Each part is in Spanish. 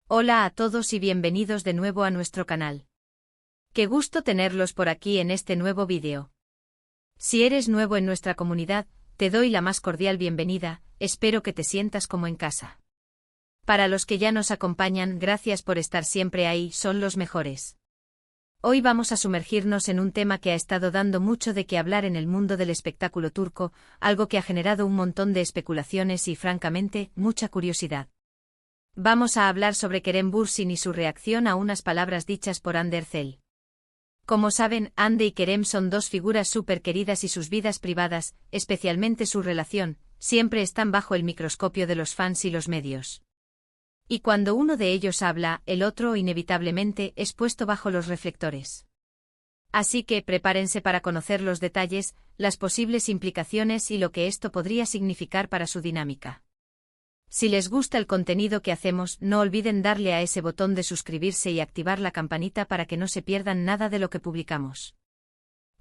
Hola a todos y bienvenidos de nuevo a nuestro canal. Qué gusto tenerlos por aquí en este nuevo vídeo. Si eres nuevo en nuestra comunidad, te doy la más cordial bienvenida, espero que te sientas como en casa. Para los que ya nos acompañan, gracias por estar siempre ahí, son los mejores. Hoy vamos a sumergirnos en un tema que ha estado dando mucho de qué hablar en el mundo del espectáculo turco, algo que ha generado un montón de especulaciones y, francamente, mucha curiosidad. Vamos a hablar sobre Kerem Bürsin y su reacción a unas palabras dichas por Hande Erçel. Como saben, Hande y Kerem son dos figuras súper queridas y sus vidas privadas, especialmente su relación, siempre están bajo el microscopio de los fans y los medios. Y cuando uno de ellos habla, el otro inevitablemente es puesto bajo los reflectores. Así que prepárense para conocer los detalles, las posibles implicaciones y lo que esto podría significar para su dinámica. Si les gusta el contenido que hacemos, no olviden darle a ese botón de suscribirse y activar la campanita para que no se pierdan nada de lo que publicamos.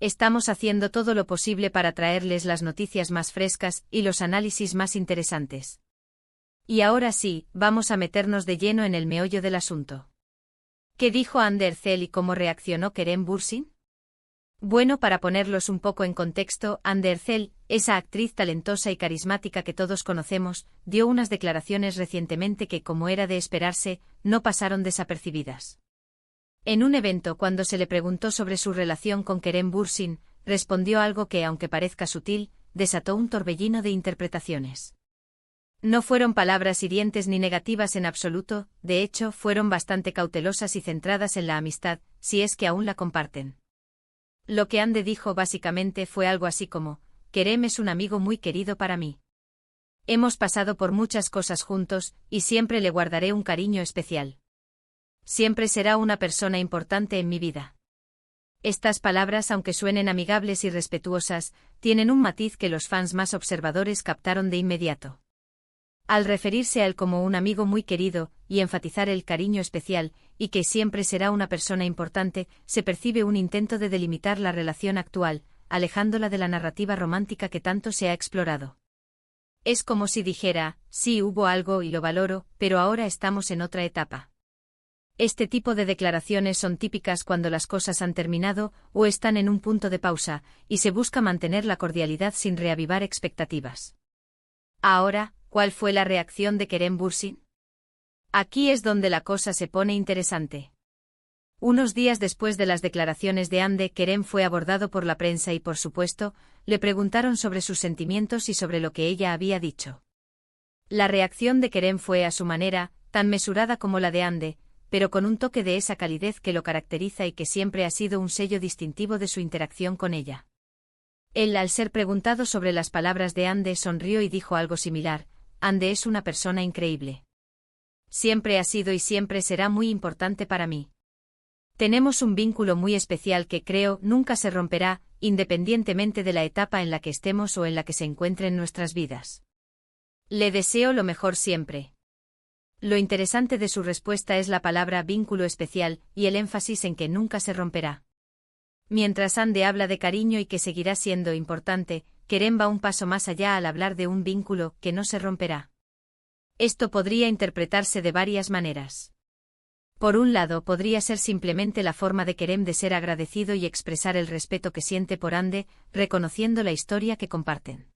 Estamos haciendo todo lo posible para traerles las noticias más frescas y los análisis más interesantes. Y ahora sí, vamos a meternos de lleno en el meollo del asunto. ¿Qué dijo Hande Erçel y cómo reaccionó Kerem Bürsin? Bueno, para ponerlos un poco en contexto, Hande Erçel, esa actriz talentosa y carismática que todos conocemos, dio unas declaraciones recientemente que, como era de esperarse, no pasaron desapercibidas. En un evento, cuando se le preguntó sobre su relación con Kerem Bürsin, respondió algo que, aunque parezca sutil, desató un torbellino de interpretaciones. No fueron palabras hirientes ni negativas en absoluto, de hecho, fueron bastante cautelosas y centradas en la amistad, si es que aún la comparten. Lo que Hande dijo básicamente fue algo así como: Kerem es un amigo muy querido para mí. Hemos pasado por muchas cosas juntos, y siempre le guardaré un cariño especial. Siempre será una persona importante en mi vida. Estas palabras, aunque suenen amigables y respetuosas, tienen un matiz que los fans más observadores captaron de inmediato. Al referirse a él como un amigo muy querido, y enfatizar el cariño especial, y que siempre será una persona importante, se percibe un intento de delimitar la relación actual, alejándola de la narrativa romántica que tanto se ha explorado. Es como si dijera: sí, hubo algo y lo valoro, pero ahora estamos en otra etapa. Este tipo de declaraciones son típicas cuando las cosas han terminado o están en un punto de pausa, y se busca mantener la cordialidad sin reavivar expectativas. Ahora, ¿cuál fue la reacción de Kerem Bürsin? Aquí es donde la cosa se pone interesante. Unos días después de las declaraciones de Hande, Kerem fue abordado por la prensa y, por supuesto, le preguntaron sobre sus sentimientos y sobre lo que ella había dicho. La reacción de Kerem fue a su manera, tan mesurada como la de Hande, pero con un toque de esa calidez que lo caracteriza y que siempre ha sido un sello distintivo de su interacción con ella. Él, al ser preguntado sobre las palabras de Hande, sonrió y dijo algo similar: Hande es una persona increíble. Siempre ha sido y siempre será muy importante para mí. Tenemos un vínculo muy especial que creo nunca se romperá, independientemente de la etapa en la que estemos o en la que se encuentren nuestras vidas. Le deseo lo mejor siempre. Lo interesante de su respuesta es la palabra vínculo especial y el énfasis en que nunca se romperá. Mientras Hande habla de cariño y que seguirá siendo importante, Kerem va un paso más allá al hablar de un vínculo que no se romperá. Esto podría interpretarse de varias maneras. Por un lado, podría ser simplemente la forma de Kerem de ser agradecido y expresar el respeto que siente por Hande, reconociendo la historia que comparten.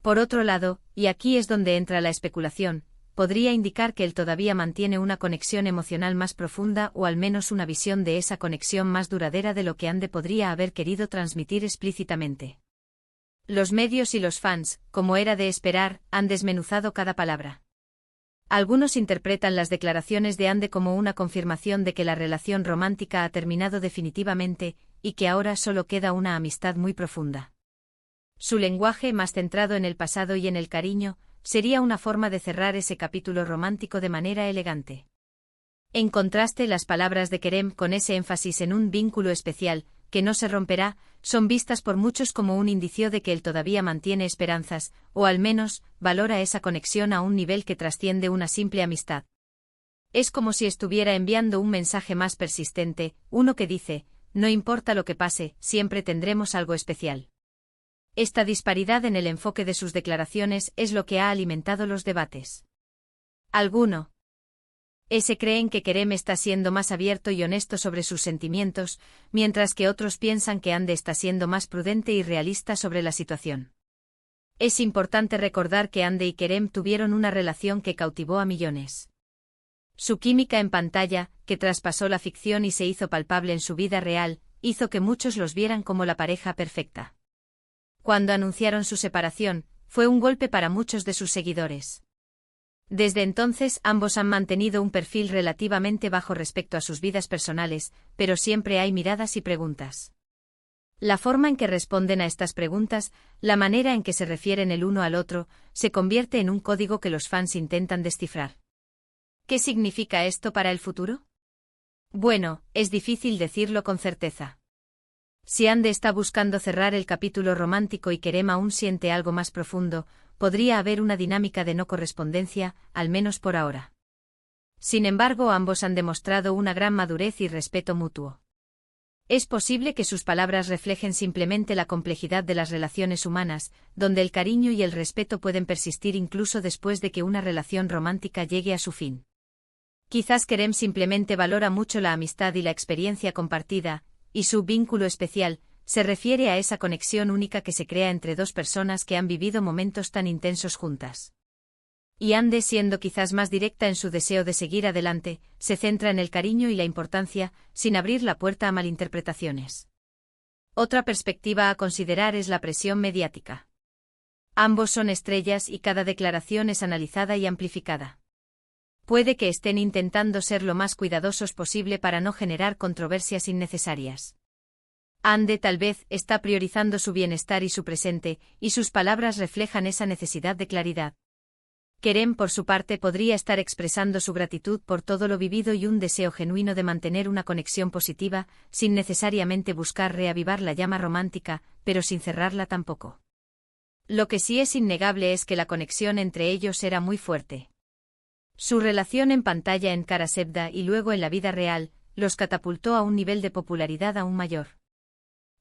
Por otro lado, y aquí es donde entra la especulación, podría indicar que él todavía mantiene una conexión emocional más profunda o al menos una visión de esa conexión más duradera de lo que Hande podría haber querido transmitir explícitamente. Los medios y los fans, como era de esperar, han desmenuzado cada palabra. Algunos interpretan las declaraciones de Hande como una confirmación de que la relación romántica ha terminado definitivamente, y que ahora solo queda una amistad muy profunda. Su lenguaje, más centrado en el pasado y en el cariño, sería una forma de cerrar ese capítulo romántico de manera elegante. En contraste, las palabras de Kerem, con ese énfasis en un vínculo especial, que no se romperá, son vistas por muchos como un indicio de que él todavía mantiene esperanzas, o al menos, valora esa conexión a un nivel que trasciende una simple amistad. Es como si estuviera enviando un mensaje más persistente, uno que dice: no importa lo que pase, siempre tendremos algo especial. Esta disparidad en el enfoque de sus declaraciones es lo que ha alimentado los debates. Alguno Se creen que Kerem está siendo más abierto y honesto sobre sus sentimientos, mientras que otros piensan que Hande está siendo más prudente y realista sobre la situación. Es importante recordar que Hande y Kerem tuvieron una relación que cautivó a millones. Su química en pantalla, que traspasó la ficción y se hizo palpable en su vida real, hizo que muchos los vieran como la pareja perfecta. Cuando anunciaron su separación, fue un golpe para muchos de sus seguidores. Desde entonces ambos han mantenido un perfil relativamente bajo respecto a sus vidas personales, pero siempre hay miradas y preguntas. La forma en que responden a estas preguntas, la manera en que se refieren el uno al otro, se convierte en un código que los fans intentan descifrar. ¿Qué significa esto para el futuro? Bueno, es difícil decirlo con certeza. Si Hande está buscando cerrar el capítulo romántico y Kerem aún siente algo más profundo, podría haber una dinámica de no correspondencia, al menos por ahora. Sin embargo, ambos han demostrado una gran madurez y respeto mutuo. Es posible que sus palabras reflejen simplemente la complejidad de las relaciones humanas, donde el cariño y el respeto pueden persistir incluso después de que una relación romántica llegue a su fin. Quizás Kerem simplemente valora mucho la amistad y la experiencia compartida, y su vínculo especial se refiere a esa conexión única que se crea entre dos personas que han vivido momentos tan intensos juntas. Y Hande, siendo quizás más directa en su deseo de seguir adelante, se centra en el cariño y la importancia, sin abrir la puerta a malinterpretaciones. Otra perspectiva a considerar es la presión mediática. Ambos son estrellas y cada declaración es analizada y amplificada. Puede que estén intentando ser lo más cuidadosos posible para no generar controversias innecesarias. Hande tal vez está priorizando su bienestar y su presente, y sus palabras reflejan esa necesidad de claridad. Kerem, por su parte, podría estar expresando su gratitud por todo lo vivido y un deseo genuino de mantener una conexión positiva, sin necesariamente buscar reavivar la llama romántica, pero sin cerrarla tampoco. Lo que sí es innegable es que la conexión entre ellos era muy fuerte. Su relación en pantalla en Karasevda y luego en la vida real, los catapultó a un nivel de popularidad aún mayor.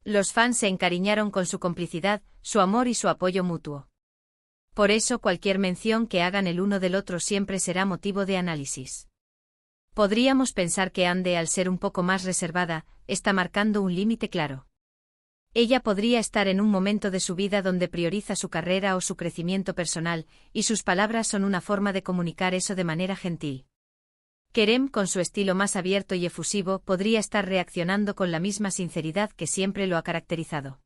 Los fans se encariñaron con su complicidad, su amor y su apoyo mutuo. Por eso cualquier mención que hagan el uno del otro siempre será motivo de análisis. Podríamos pensar que Hande, al ser un poco más reservada, está marcando un límite claro. Ella podría estar en un momento de su vida donde prioriza su carrera o su crecimiento personal, y sus palabras son una forma de comunicar eso de manera gentil. Kerem, con su estilo más abierto y efusivo, podría estar reaccionando con la misma sinceridad que siempre lo ha caracterizado.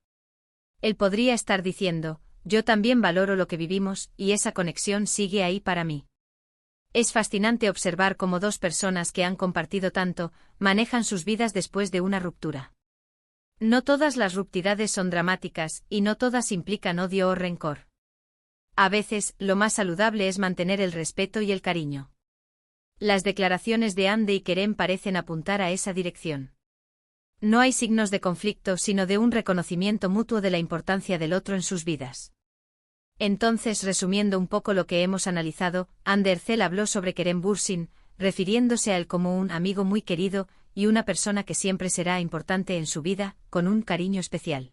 Él podría estar diciendo: yo también valoro lo que vivimos, y esa conexión sigue ahí para mí. Es fascinante observar cómo dos personas que han compartido tanto, manejan sus vidas después de una ruptura. No todas las rupturas son dramáticas, y no todas implican odio o rencor. A veces, lo más saludable es mantener el respeto y el cariño. Las declaraciones de Hande y Kerem parecen apuntar a esa dirección. No hay signos de conflicto, sino de un reconocimiento mutuo de la importancia del otro en sus vidas. Entonces, resumiendo un poco lo que hemos analizado, Hande Erçel habló sobre Kerem Bürsin, refiriéndose a él como un amigo muy querido y una persona que siempre será importante en su vida, con un cariño especial.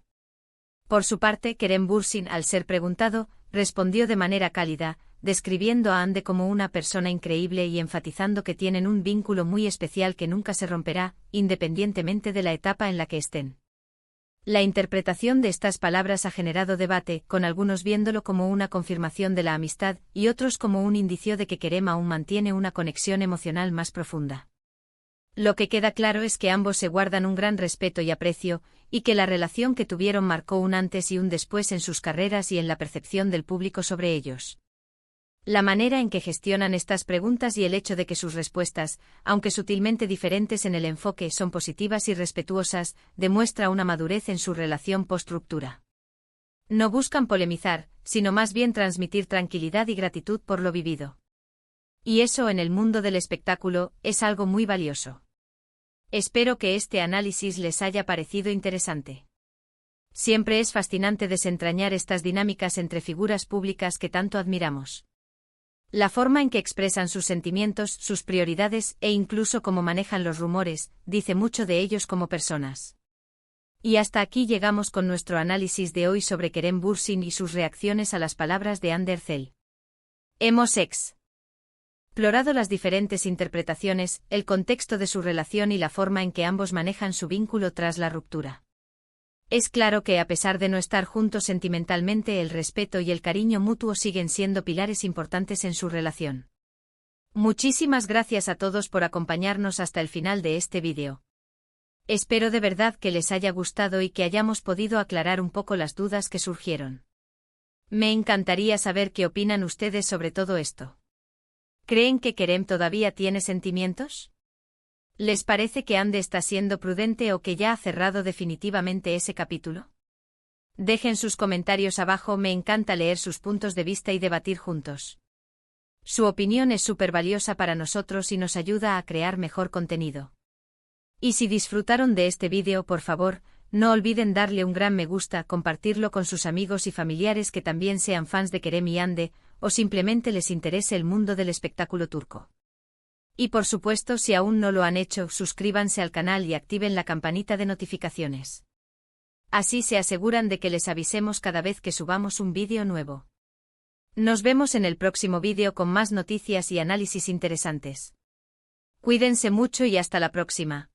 Por su parte, Kerem Bürsin, al ser preguntado, respondió de manera cálida, describiendo a Hande como una persona increíble y enfatizando que tienen un vínculo muy especial que nunca se romperá, independientemente de la etapa en la que estén. La interpretación de estas palabras ha generado debate, con algunos viéndolo como una confirmación de la amistad y otros como un indicio de que Kerem aún mantiene una conexión emocional más profunda. Lo que queda claro es que ambos se guardan un gran respeto y aprecio, y que la relación que tuvieron marcó un antes y un después en sus carreras y en la percepción del público sobre ellos. La manera en que gestionan estas preguntas y el hecho de que sus respuestas, aunque sutilmente diferentes en el enfoque, son positivas y respetuosas, demuestra una madurez en su relación post-ruptura. No buscan polemizar, sino más bien transmitir tranquilidad y gratitud por lo vivido. Y eso en el mundo del espectáculo es algo muy valioso. Espero que este análisis les haya parecido interesante. Siempre es fascinante desentrañar estas dinámicas entre figuras públicas que tanto admiramos. La forma en que expresan sus sentimientos, sus prioridades e incluso cómo manejan los rumores, dice mucho de ellos como personas. Y hasta aquí llegamos con nuestro análisis de hoy sobre Kerem Bürsin y sus reacciones a las palabras de Hande Erçel. Hemos ex. explorado las diferentes interpretaciones, el contexto de su relación y la forma en que ambos manejan su vínculo tras la ruptura. Es claro que a pesar de no estar juntos sentimentalmente, el respeto y el cariño mutuo siguen siendo pilares importantes en su relación. Muchísimas gracias a todos por acompañarnos hasta el final de este vídeo. Espero de verdad que les haya gustado y que hayamos podido aclarar un poco las dudas que surgieron. Me encantaría saber qué opinan ustedes sobre todo esto. ¿Creen que Kerem todavía tiene sentimientos? ¿Les parece que Hande está siendo prudente o que ya ha cerrado definitivamente ese capítulo? Dejen sus comentarios abajo, me encanta leer sus puntos de vista y debatir juntos. Su opinión es súper valiosa para nosotros y nos ayuda a crear mejor contenido. Y si disfrutaron de este vídeo, por favor, no olviden darle un gran me gusta, compartirlo con sus amigos y familiares que también sean fans de Kerem y Hande, o simplemente les interese el mundo del espectáculo turco. Y por supuesto, si aún no lo han hecho, suscríbanse al canal y activen la campanita de notificaciones. Así se aseguran de que les avisemos cada vez que subamos un vídeo nuevo. Nos vemos en el próximo vídeo con más noticias y análisis interesantes. Cuídense mucho y hasta la próxima.